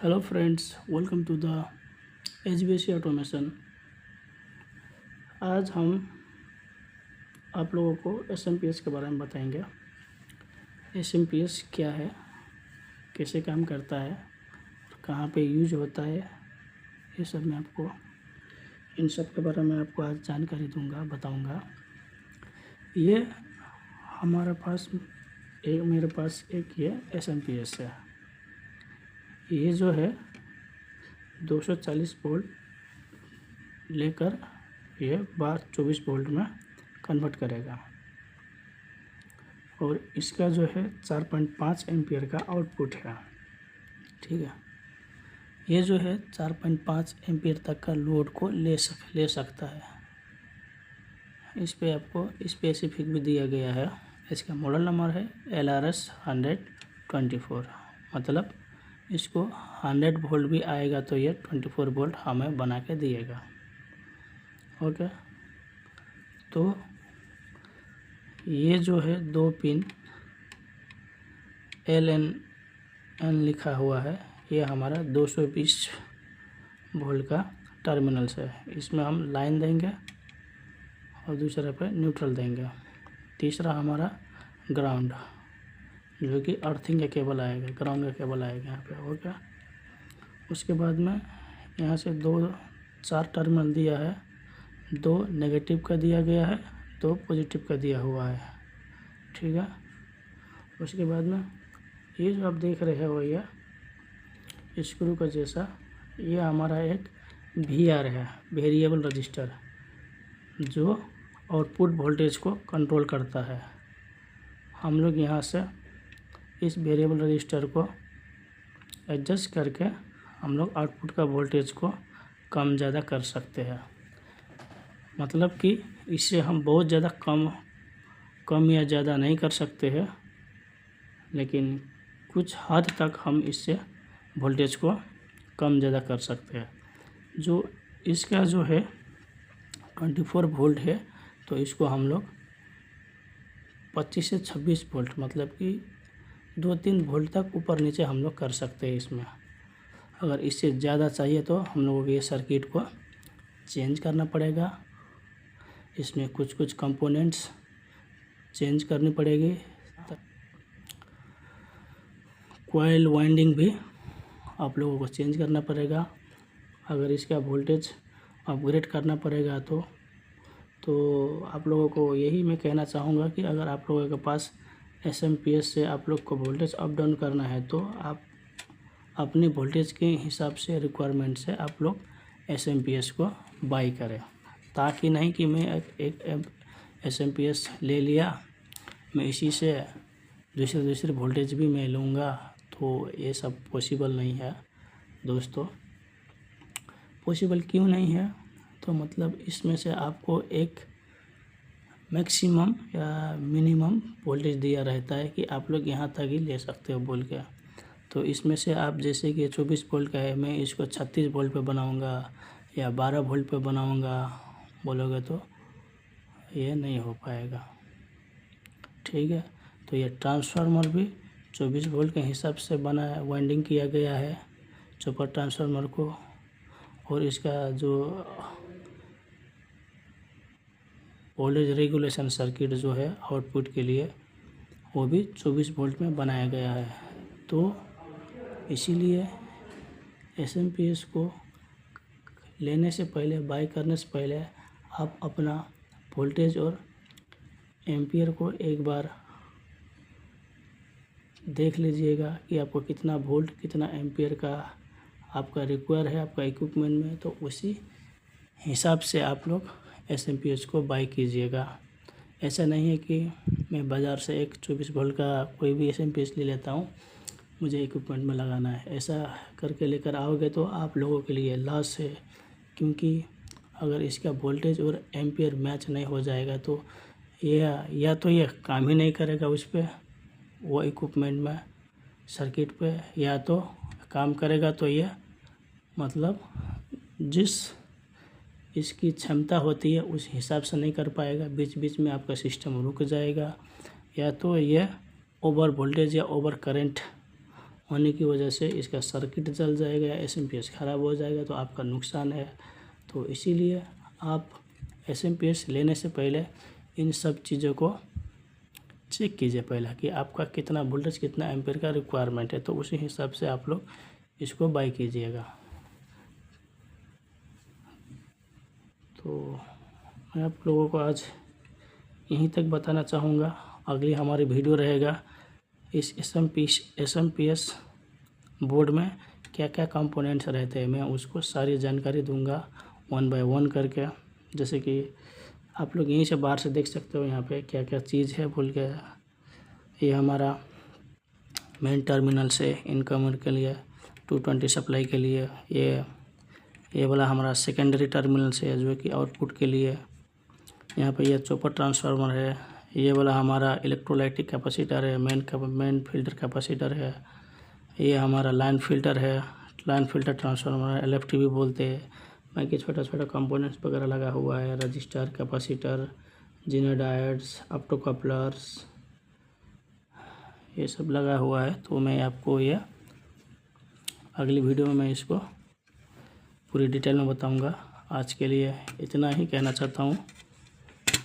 Hello friends, welcome to the HBC automation. आज हम आप लोगों को SMPS के बारे में बताएंगे। SMPS क्या है, कैसे काम करता है, कहाँ पे यूज होता है, ये सब मैं आपको इन सब के बारे में आपको आज जानकारी दूंगा, बताऊंगा। ये मेरे पास एक ये SMPS है। ये जो है 240 वोल्ट लेकर ये 24 वोल्ट में कन्वर्ट करेगा और इसका जो है 4.5 एम्पियर का आउटपुट है। ठीक है, ये जो है 4.5 एम्पियर तक का लोड को ले सकता है। इस पे आपको स्पेसिफिक भी दिया गया है। इसका मॉडल नंबर है LRS 124। मतलब इसको 100 वोल्ट भी आएगा तो ये 24 वोल्ट हमें बना के दिएगा। ओके, तो ये जो है 2 पिन LN लिखा हुआ है, ये हमारा 220 वोल्ट का टर्मिनल्स है। इसमें हम लाइन देंगे और दूसरे पे न्यूट्रल देंगे। तीसरा हमारा ग्राउंड, जो कि अर्थिंग का केबल आएगा, ग्राउंड का केबल आएगा यहाँ पे। ओके, उसके बाद में यहाँ से 4 टर्मिनल दिया है, 2 नेगेटिव का दिया गया है, 2 पॉजिटिव का दिया हुआ है। ठीक है, उसके बाद में ये जो आप देख रहे हो ये स्क्रू का जैसा, ये हमारा एक VR है, वेरिएबल रजिस्टर, जो आउटपुट वोल्टेज को कंट्रोल करता है। हम लोग यहाँ से इस वेरिएबल रजिस्टर को एडजस्ट करके हम लोग आउटपुट का वोल्टेज को कम ज़्यादा कर सकते हैं। मतलब कि इससे हम बहुत ज़्यादा कम या ज़्यादा नहीं कर सकते हैं, लेकिन कुछ हद तक हम इससे वोल्टेज को कम ज़्यादा कर सकते हैं। जो इसका जो है 24 वोल्ट है, तो इसको हम लोग 25 से 26 वोल्ट, मतलब कि 2-3 वोल्ट तक ऊपर नीचे हम लोग कर सकते हैं इसमें। अगर इससे ज़्यादा चाहिए तो हम लोगों को ये सर्किट को चेंज करना पड़ेगा। इसमें कुछ कंपोनेंट्स चेंज करनी पड़ेगी। कॉइल वाइंडिंग भी आप लोगों को चेंज करना पड़ेगा। अगर इसका वोल्टेज अपग्रेड करना पड़ेगा तो आप लोगों को यही मैं कहना चाहूँगा कि अगर आप लोगों के पास SMPS से आप लोग को वोल्टेज अप डाउन करना है तो आप अपनी वोल्टेज के हिसाब से, रिक्वायरमेंट से आप लोग SMPS को बाई करें। ताकि नहीं कि मैं एक SMPS ले लिया, मैं इसी से दूसरे वोल्टेज भी मैं लूँगा, तो ये सब पॉसिबल नहीं है दोस्तों। पॉसिबल क्यों नहीं है? तो मतलब इसमें से आपको एक मैक्सिमम या मिनिमम वोल्टेज दिया रहता है कि आप लोग यहाँ तक ही ले सकते हो बोल के। तो इसमें से आप जैसे कि 24 वोल्ट का है, मैं इसको 36 वोल्ट पे बनाऊँगा या 12 वोल्ट पे बनाऊँगा बोलोगे तो ये नहीं हो पाएगा। ठीक है, तो ये ट्रांसफार्मर भी 24 वोल्ट के हिसाब से बना है, वाइंडिंग किया गया है सुपर ट्रांसफार्मर को। और इसका जो वोल्टेज रेगुलेशन सर्किट जो है आउटपुट के लिए, वो भी 24 वोल्ट में बनाया गया है। तो इसीलिए SMPS को लेने से पहले, बाई करने से पहले आप अपना वोल्टेज और एम्पियर को एक बार देख लीजिएगा कि आपको कितना वोल्ट, कितना एम्पियर का आपका रिक्वायर है आपका इक्विपमेंट में। तो उसी हिसाब से आप लोग SMPS को बाई कीजिएगा। ऐसा नहीं है कि मैं बाज़ार से एक 24 वोल्ट का कोई भी SMPS ले लेता हूँ, मुझे इक्विपमेंट में लगाना है, ऐसा करके लेकर आओगे तो आप लोगों के लिए लॉस है। क्योंकि अगर इसका वोल्टेज और एम्पियर मैच नहीं हो जाएगा तो या तो ये काम ही नहीं करेगा उस पर, वो इक्विपमेंट में, सर्किट पे, या तो काम करेगा तो ये मतलब जिस इसकी क्षमता होती है उस हिसाब से नहीं कर पाएगा, बीच बीच में आपका सिस्टम रुक जाएगा, या तो ये ओवर वोल्टेज या ओवर करंट होने की वजह से इसका सर्किट जल जाएगा या एसएमपीएस ख़राब हो जाएगा तो आपका नुकसान है। तो इसीलिए आप एसएमपीएस लेने से पहले इन सब चीज़ों को चेक कीजिए पहले कि आपका कितना वोल्टेज कितना एम्पीयर का रिक्वायरमेंट है, तो उसी हिसाब से आप लोग इसको बाई कीजिएगा। तो मैं आप लोगों को आज यहीं तक बताना चाहूँगा। अगली हमारी वीडियो रहेगा इस एसएमपीएस बोर्ड में क्या क्या कंपोनेंट्स रहते हैं, मैं उसको सारी जानकारी दूंगा 1 बाय 1 करके। जैसे कि आप लोग यहीं से बाहर से देख सकते हो यहाँ पे क्या क्या चीज़ है बोल के। ये हमारा मेन टर्मिनल से इनकमिंग के लिए 220 सप्लाई के लिए, ये वाला हमारा सेकेंडरी टर्मिनल से जो कि आउटपुट के लिए। यहाँ पे ये चॉपर ट्रांसफार्मर है। ये वाला हमारा इलेक्ट्रोलाइटिक कैपेसिटर है, मेन फिल्टर कैपेसिटर है। ये हमारा लाइन फिल्टर है, लाइन फिल्टर ट्रांसफार्मर एलएफटी भी बोलते हैं। बाकी छोटा छोटा कंपोनेंट्स वगैरह लगा हुआ है, रजिस्टर, कैपेसिटर, जीनर डायोड्स, ऑप्टोकपलर्स, ये सब लगा हुआ है। तो मैं आपको ये अगली वीडियो में मैं इसको पूरी डिटेल में बताऊंगा। आज के लिए इतना ही कहना चाहता हूँ।